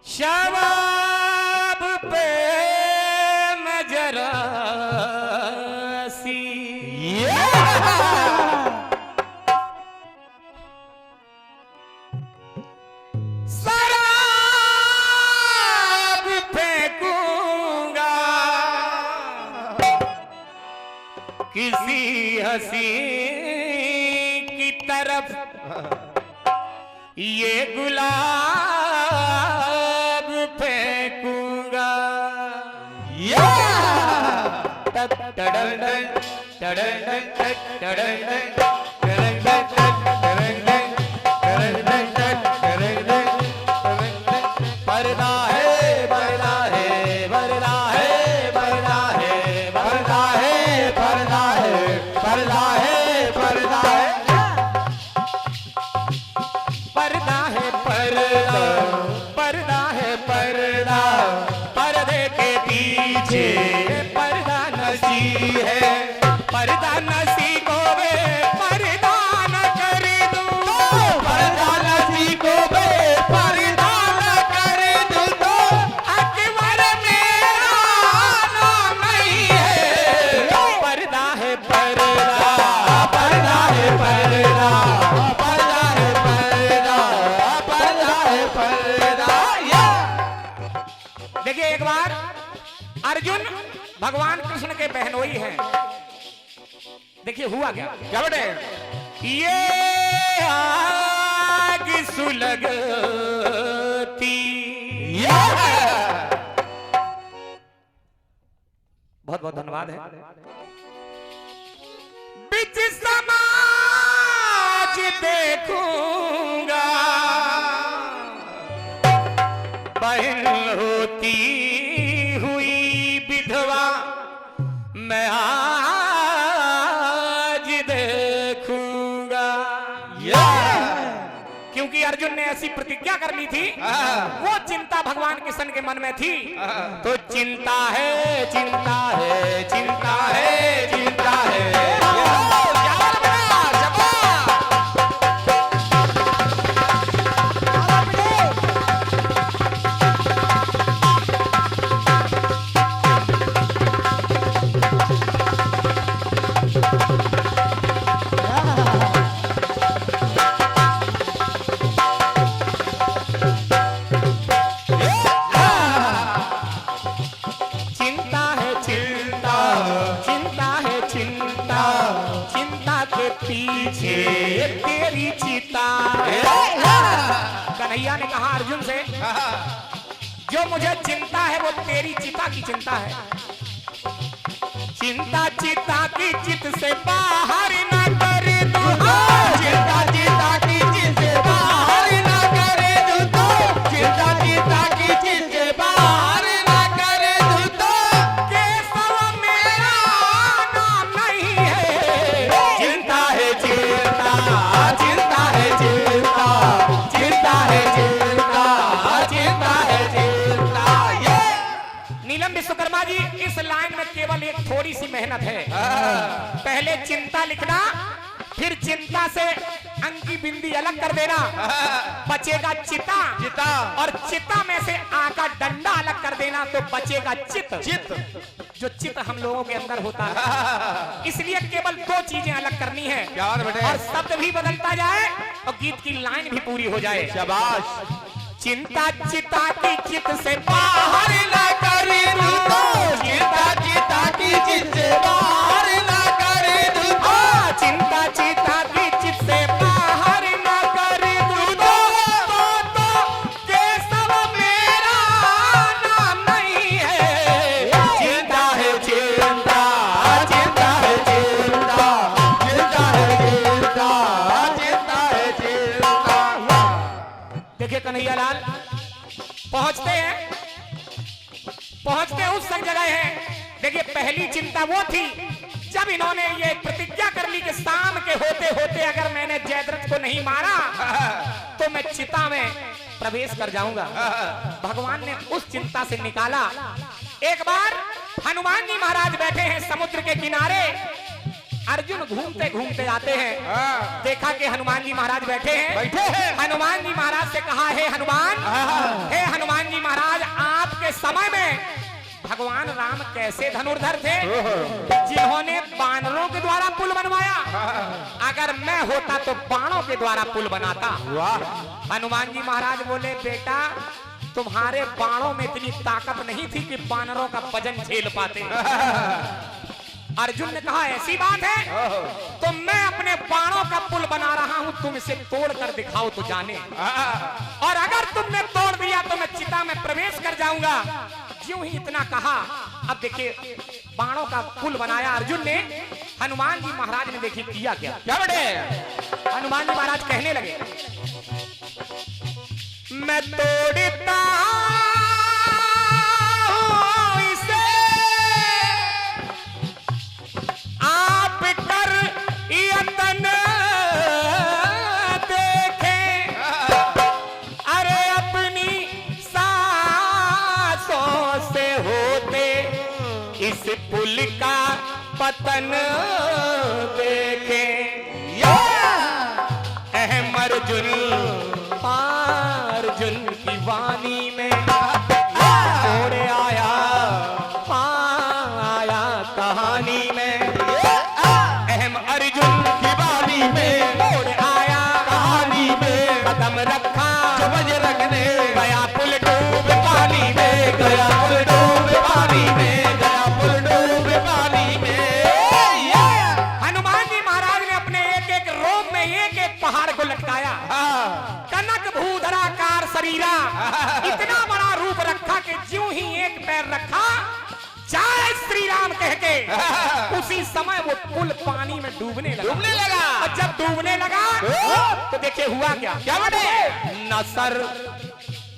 शबाब पे नजरा सी शराब फेंकूंगा किसी हंसी की तरफ ये गुलाब फेंकूंगा पर्दा है पर्दा है पर्दा है पर्दा है पर्दा है पर्दा है पर्दा है पर्दा है पर्दा है पर्दा पर्दा है पर्दा पर्दे के पीछे पर्दा नसी है पर्दा नसी को वे पर्दा न कर दूं पर्दा नसी को वे पर्दा न कर दूं तो अकबर मेरा नाम नहीं है पर्दा है पर्दा पर्दा है पर्दा पर्दा है पर्दा पर्दा है पर्दा। देखिए एक बार अर्जुन भगवान कृष्ण के बहनोई हैं। देखिए हुआ क्या क्या बटे ये आग सुलगती बहुत बहुत धन्यवाद है। बिच समाज देखूंगा बहन होती हुई विधवा मैं आज देखूंगा क्योंकि अर्जुन ने ऐसी प्रतिज्ञा कर ली थी वो चिंता भगवान कृष्ण के मन में थी तो चिंता है चिंता है चिंता है चिंता है तेरी चिता कन्हैया ने कहा अर्जुन से जो मुझे चिंता है वो तेरी चिता की चिंता है चिंता चिता की चित से बाहर न कर दो चिंता चिता की चित से बाहर न कर दो चिंता चिता की चित से बाहर न कर दो केशव मेरा नाम नहीं है चिंता है चिंता चिंता है चिंता चिंता है चिंता चिंता है चिंता। नीलम विश्वकर्मा जी इस लाइन में केवल एक थोड़ी सी मेहनत है पहले चिंता लिखना फिर चिंता से अंक की बिंदी अलग कर देना बचेगा चिता चिता और चिता में से आ का डंडा अलग कर देना तो बचेगा चित चित जो चित हम लोगों के अंदर होता है इसलिए केवल दो चीजें अलग करनी है और शब्द भी बदलता जाए और गीत की लाइन भी पूरी हो जाए शाबाश चिंता चिता की चित से बाहर ना करे दो चिंता चिता की चित से बाहर ना करे दो चिंता चिता की चित से बाहर ना करे दो तो केशव मेरा नाम नहीं है चिंता है चिंता चिंता है चिंता चिंता है चिंता चिंता है चिंता। देखिए कन्हैया लाल पहुंचते उस तक जगह है। देखिए पहली चिंता वो थी जब इन्होंने ये प्रतिज्ञा कर ली कि शाम के होते होते अगर मैंने जयद्रथ को नहीं मारा तो मैं चिता में प्रवेश कर जाऊंगा। भगवान ने उस चिंता से निकाला। एक बार हनुमान जी महाराज बैठे हैं समुद्र के किनारे। अर्जुन घूमते घूमते आते हैं, देखा कि हनुमान जी महाराज बैठे हैं। हनुमान जी महाराज से कहा, हे हनुमान जी के समय में भगवान राम कैसे धनुर्धर थे, जिन्होंने बानरों के द्वारा पुल बनवाया। अगर मैं होता तो बाणों के द्वारा पुल बनाता। हनुमान जी महाराज बोले, बेटा तुम्हारे बाणों में इतनी ताकत नहीं थी कि बानरों का वजन झेल पाते। अर्जुन ने कहा, ऐसी बात है तो मैं अपने बाणों का पुल बना रहा हूं, तुम इसे तोड़ कर दिखाओ तो जाने। और अगर तुमने तोड़ दिया तो मैं चिता में प्रवेश कर जाऊंगा। क्यों ही इतना कहा। अब देखिए बाणों का पुल बनाया अर्जुन ने। हनुमान जी महाराज ने देखिए किया क्या बड़े। हनुमान जी महाराज कहने लगे, मैं तोड़ता इसे आप कर यतन देखें, अरे अपनी सांसों से होते इस पुल का पतन देखें। अहम अर्जुन की वाणी में तोड़े आया कहानी में। अहम अर्जुन की वाणी में तोड़े आया कहानी में। कदम रखा समझ रखने गया पुल डूब पानी में, गया पुल डूब पानी में, गया पुल डूब पानी में। हनुमान जी महाराज ने अपने एक एक रोम में एक एक पहाड़ को लटकाया। कनक भूधराकार शरीरा, इतना बड़ा रूप रखा कि ज्यों ही एक पैर रखा, जय श्री राम कह के उसी समय वो पुल पानी में डूबने लगा। और जब डूबने लगा तो देखिए हुआ क्या बने। न सर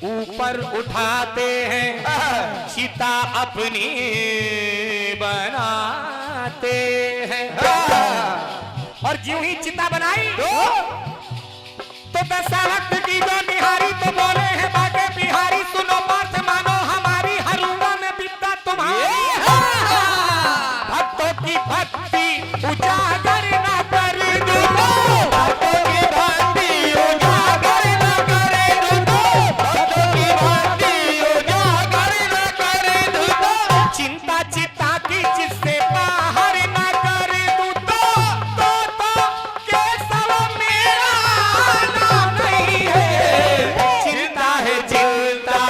ऊपर उठाते हैं चिता अपनी बनाते हैं। और ज्यों ही चिता बनाई तो दशरथ की जो निहारी तो बोले हैं, बाटे बिहारी सुनो बात मानो हमारी, हरूआ में विद्या तुम्हारी। भक्तों की भक्ति उजागर न कर दो, भक्तों की भक्ति उजागर न करे दो, भक्तों की भक्ति उजागर न करे दो। चिंता चिता की जिससे बाहर न कर दो, तो केशव मेरा नाम नहीं है। चिंता है चिंता,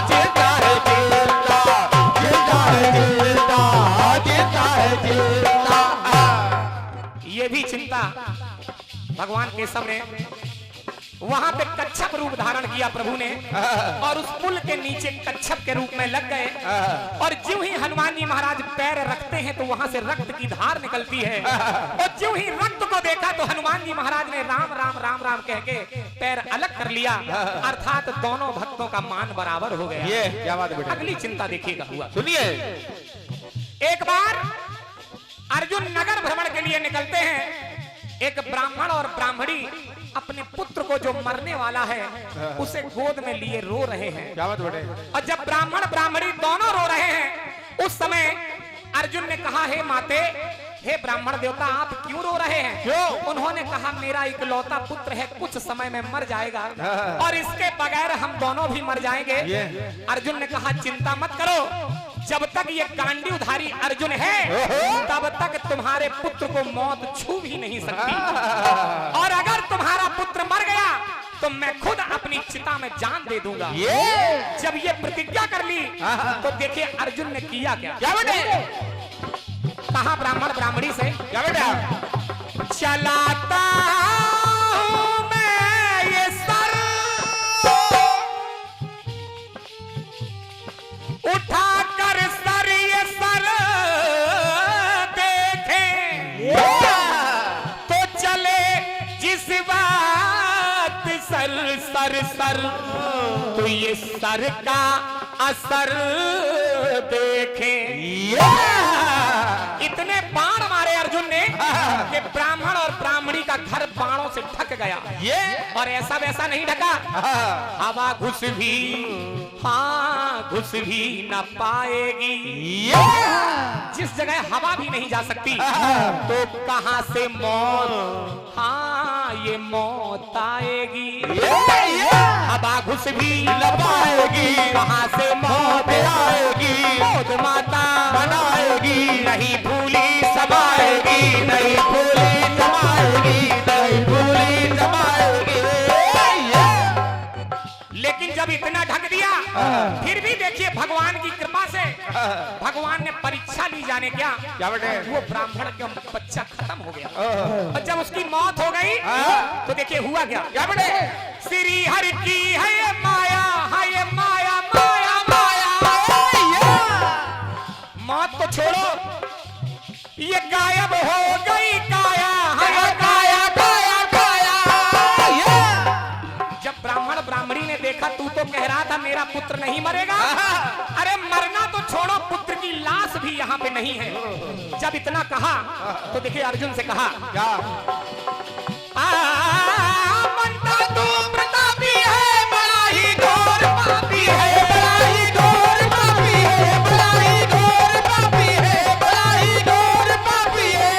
चिंता है चिंता, चिंता है चिंता, चिंता है चिंता। ये भी चिंता भगवान केशव ने वहां पे कच्छप रूप धारण किया प्रभु ने, और उस पुल के नीचे कच्छप के रूप में लग गए। और ज्यों ही हनुमान जी महाराज पैर रखते हैं तो वहां से रक्त की धार निकलती है। और ज्यों ही रक्त को देखा तो हनुमान जी महाराज ने राम राम राम राम कह के पैर अलग कर लिया, अर्थात दोनों भक्तों का मान बराबर हो गया। ये क्या बात है बेटा। अगली चिंता देखिएगा हुआ। सुनिए, एक बार अर्जुन नगर भ्रमण के लिए निकलते हैं। एक ब्राह्मण और ब्राह्मणी अपने पुत्र को जो मरने वाला है उसे गोद में लिए रो रहे हैं। क्या बात बेटे। और जब ब्राह्मण ब्राह्मणी दोनों रो रहे हैं उस समय अर्जुन ने कहा, हे माते, हे ब्राह्मण देवता, आप क्यों रो रहे हैं? क्यों? उन्होंने कहा, मेरा इकलौता पुत्र है, कुछ समय में मर जाएगा और इसके बगैर हम दोनों भी मर जाएंगे। अर्जुन ने कहा, चिंता मत करो, जब तक ये गांडीवधारी अर्जुन है तब तक तुम्हारे पुत्र को मौत छू भी नहीं सकती। और अगर तुम्हारा पुत्र मर गया तो मैं खुद अपनी चिता में जान दे दूंगा। जब ये प्रतिज्ञा कर ली तो देखिए अर्जुन ने किया क्या बेटे। कहा ब्राह्मण ब्राह्मणी से, क्या बेटा, चलाता हूं मैं ये सर उठाकर सर, ये सर देखें तो चले जिस बात सर सर सर, तो ये सर का असर देखें। इतने बाण मारे अर्जुन ने कि ब्राह्मण और ब्राह्मणी का घर बाणों से ढक गया। और ऐसा वैसा नहीं ढका, हवा घुस भी, हाँ घुस भी न पाएगी। जिस जगह हवा भी नहीं जा सकती तो कहां से मौत, हाँ ये मौत आएगी। हवा घुस कुछ भी लपाएगी, कहाँ से मौत आएगी, मौत माता बनाएगी, नहीं भूली समाएगी, नहीं भूली समाएगी, नहीं भूली समाएगी। लेकिन जब इतना ढक दिया, फिर भी देखिए भगवान की कृपा से भगवान ने परीक्षा ली, जाने क्या बेटे, वो ब्राह्मण का बच्चा खत्म हो गया। और जब उसकी मौत हो गई तो देखिए हुआ क्या बेटे, श्री हरि की है ये माया, है ये माया, माया माया। मौत तो छोड़ो, ये गायब हो गई काया, है काया काया काया। जब ब्राह्मण ब्राह्मणी ने देखा, तू तो कह रहा था मेरा पुत्र नहीं मरेगा, अरे मरना तो छोड़ो, पुत्र की लाश भी यहाँ पे नहीं है। जब इतना कहा तो देखिए अर्जुन से कहा क्या, मनता तू प्रतापी है, बड़ा ही घोर पापी है, बड़ा ही घोर पापी है, बड़ा ही घोर पापी है, बड़ा ही घोर पापी है।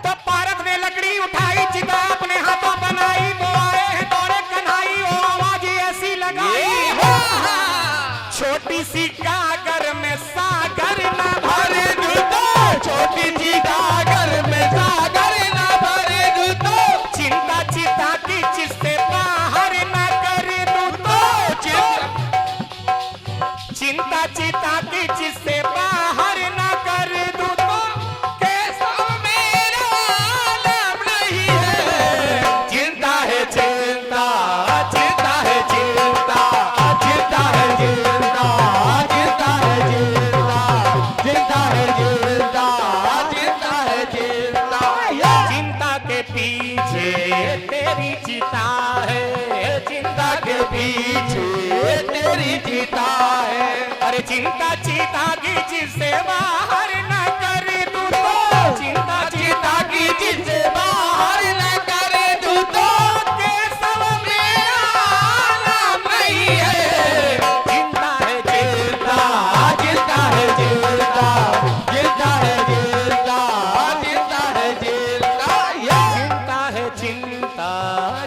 तो पारस ने लकड़ी उठाई, चिता अपने हाथों बनाई, वो आए हैं दौड़े कन्हाई, वो आवाज ऐसी लगाई, छोटी सी गागर में सागर न भरे दूतो, छोटी सी गागर में सागर न भरे दूतो, चिंता चिता की जिससे बाहर न करे दूतो, चिंता चिता की जिससे बाहर न करे दूतो, केशव मेरा नाम नहीं है, चिंता है चिंता, चिंता है चिंता, चिंता है चिंता, चिंता है चिंता, चिंता है चिंता, चिंता है चिंता। चिंता के पीछे तेरी चिता है, चिंता के पीछे तेरी चिता है, अरे चिंता चिता की जिससे बाहर न करे तू तो, चिंता चिता की जिससे बाहर न करे तू तो, केशव मेरा नाम नहीं है, चिंता है चिंता, चिंता है चिंता, चिंता है चिंता, चिंता है चिंता, चिंता है चिंता,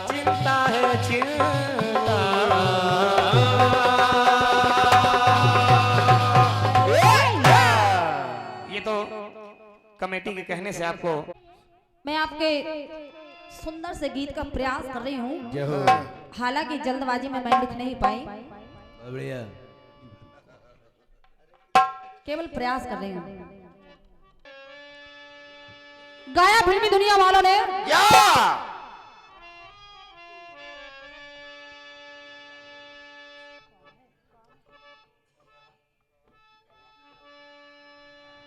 चिंता है चिंता। ये तो कमेटी के कहने से आपको, मैं आपके सुंदर से गीत का प्रयास कर रही हूँ, हालांकि जल्दबाजी में मैं लिख नहीं पाई, केवल प्रयास कर रही हूँ। गाया फिल्मी दुनिया वालों ने क्या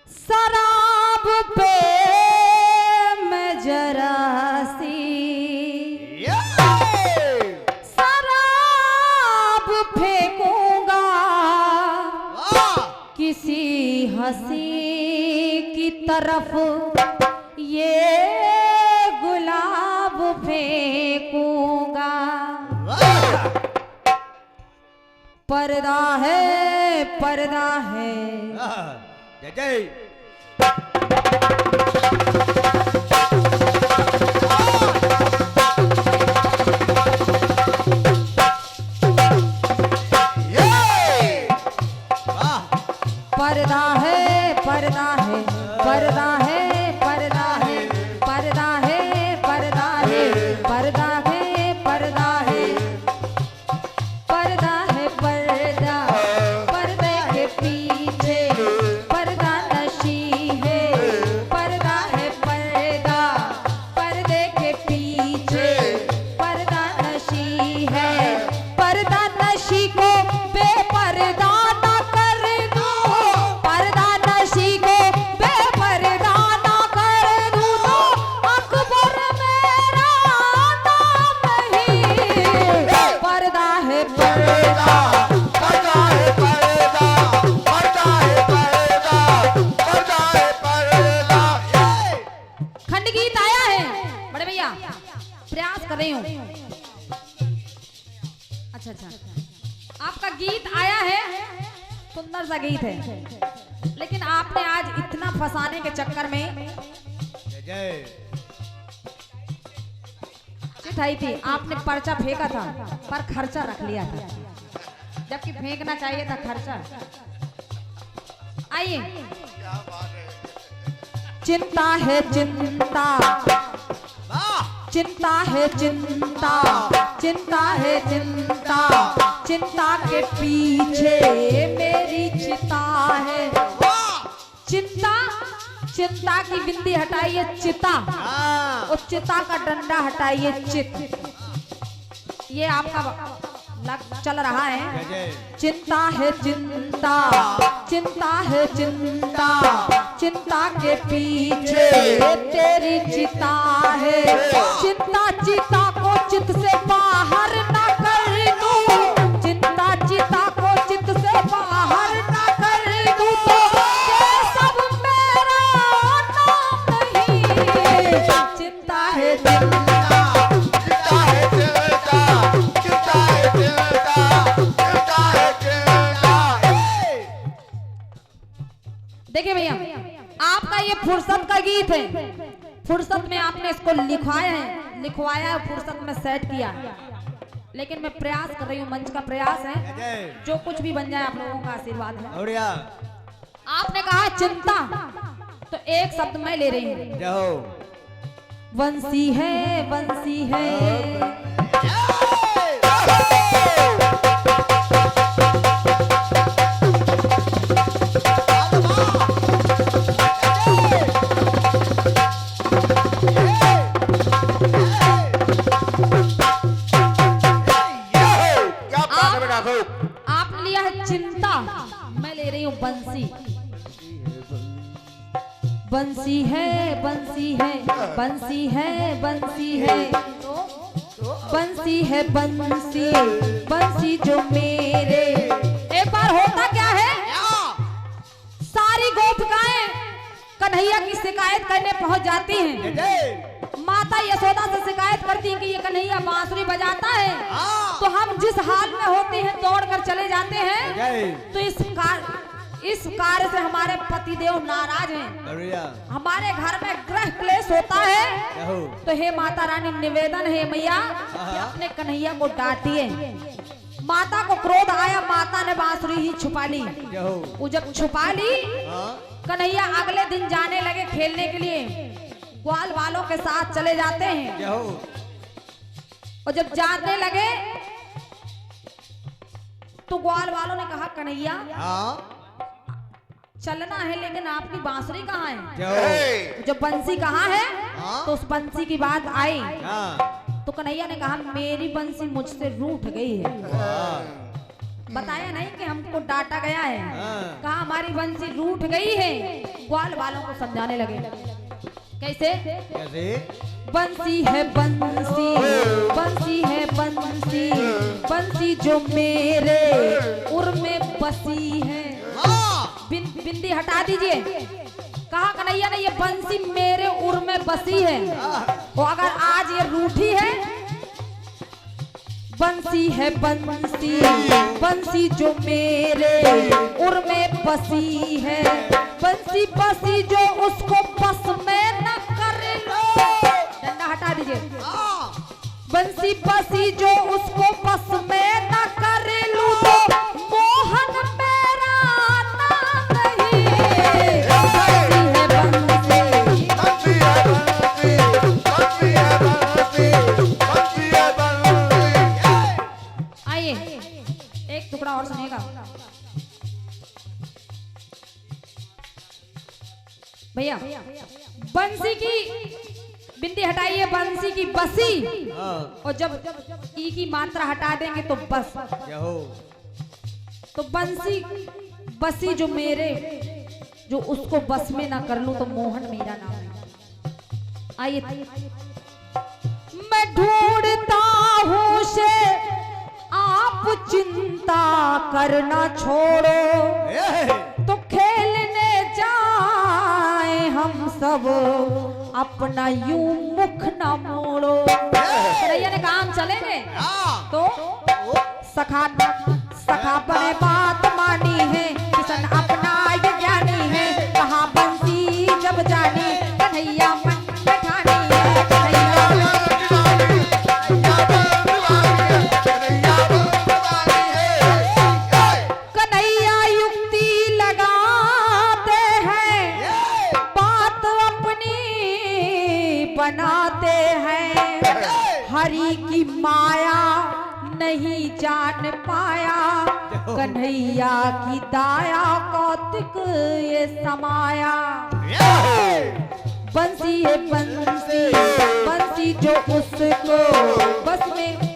शराब पे मैं जरा सी, शराब फेंकूंगा किसी हंसी की तरफ, ये गुलाब फेंकूंगा, पर्दा है पर्दा है, जय जय पर्दा है पर्दा है, पर्दा है पर्दा है, पर्दा है पर्दा है, पर्दा है पर्दा है, पर्दा है पर्दा, पर्दे के पीछे पर्दा नशी है, पर्दा है पर्दा, पर्दे के पीछे पर्दा नशी है, पर्दा नशी को बेपर्दा ना कर दो, पर्दा नशी को बेपर्दा ना कर दो, अकबर मेरा नाम नहीं, पर्दा है पर्दा, पर्दा है पर्दा, पर्दा है पर्दा, पर्दा है पर्दा। खंड गीत आया है बड़े भैया, प्रयास कर रही हूँ। अच्छा अच्छा, आपका गीत आया है, सुंदर सा गीत है, लेकिन आपने आज इतना फंसाने के चक्कर में जय जय गीत आई थी, आपने पर्चा फेंका था पर खर्चा रख लिया था, जबकि फेंकना चाहिए था खर्चा। आइए। चिंता है चिंता, चिंता है चिंता, चिंता है चिंता, चिंता के पीछे मेरी चिता है। चिंता, चिंता की बिंदी हटाइए चिता, और चिता का डंडा हटाइए चित। ये आपका चल रहा है। चिंता है चिंता, चिंता है चिंता, चिंता के पीछे तेरी चिता है। चिंता चिता को चित से बाहर ना कर दूं, चिंता चिता को चित से बाहर ना कर दूं, तो ये सब मेरा नाम नहीं। चिंता है चिंता, देखिए भैया, आपका ये फुर्सत का गीत है, फुर्सत में आपने इसको लिखवाया है, लिखवाया फुर्सत में सेट किया, लेकिन मैं प्रयास कर रही हूँ, मंच का प्रयास है, जो कुछ भी बन जाए आप लोगों का आशीर्वाद है। आपने कहा चिंता, तो एक शब्द मैं ले रही हूँ, बंसी है, बंसी है। आपने लिया है चिंता, मैं ले रही हूँ बंसी। बंसी है, बंसी है, बंसी है, बंसी है, बंसी है, बंसी, बंसी जो मेरे। एक बार होता क्या है, सारी गोपिकाएं कन्हैया की शिकायत करने पहुंच जाती हैं। माता यशोदा से शिकायत करती है कि ये कन्हैया बांसुरी बजाता है, तो हम जिस हाल में होते हैं दौड़ कर चले जाते हैं। तो इस कार्य से हमारे पतिदेव नाराज हैं, हमारे घर में ग्रह क्लेश होता है। तो हे माता रानी निवेदन है मैया कि अपने कन्हैया को डांटिए। माता को क्रोध आया, माता ने बांसुरी ही छुपा ली। वो जब छुपा ली, कन्हैया अगले दिन जाने लगे खेलने के लिए, ग्वाल वालों के साथ चले जाते हैं। और जब जाने लगे तो ग्वाल वालों ने कहा कन्हैया चलना है, लेकिन आपकी बांसुरी कहाँ है? जब बंसी कहाँ है, तो उस बंसी की बात आई। तो कन्हैया ने कहा मेरी बंसी मुझसे रूठ गई है। बताया नहीं कि हमको डांटा गया है, कहा हमारी बंसी रूठ गई है। ग्वाल वालों को समझाने लगे, कैसे? बंसी है बंसी, बंसी है बंसी, बंसी जो मेरे उर में बसी है। बिंदी हटा दीजिए। कहा कन्हैया ने ये बंसी मेरे उर में बसी है, और अगर आज ये रूठी है। बंसी है बंसी, बंसी जो मेरे उर में बसी है। बंसी बसी जो उसको बस में न कर लो। डंडा हटा दीजिए। बंसी बसी जो उसको बस में न कर लो, तो मोहन मेरा नाम नहीं। बंसी है बंसी। आइए एक टुकड़ा और सुनिएगा भैया। बंसी की बिंदी हटाइए, बंसी की बसी, और जब ई की मात्रा हटा देंगे तो बस। तो बंसी बसी जो मेरे, जो उसको बस में ना कर लूं, तो मोहन मेरा नाम है। आइए। मैं ढूंढता हूं से आप चिंता करना छोड़ो, तो खेलने जाए हम सब अपना यूं मुख न मोड़ो। कन्हैया ने कहा हम चलेंगे, तो सखा सखा बने बात मानी है, किशन अपना ये ज्ञानी है। कहा बंसी जब जानी कन्हैया मन बैठानी है। कन्हैया माया नहीं जान पाया, कन्हैया की दाया कौतिक ये समाया। बंसी है बंसी, बंसी जो उसको बस में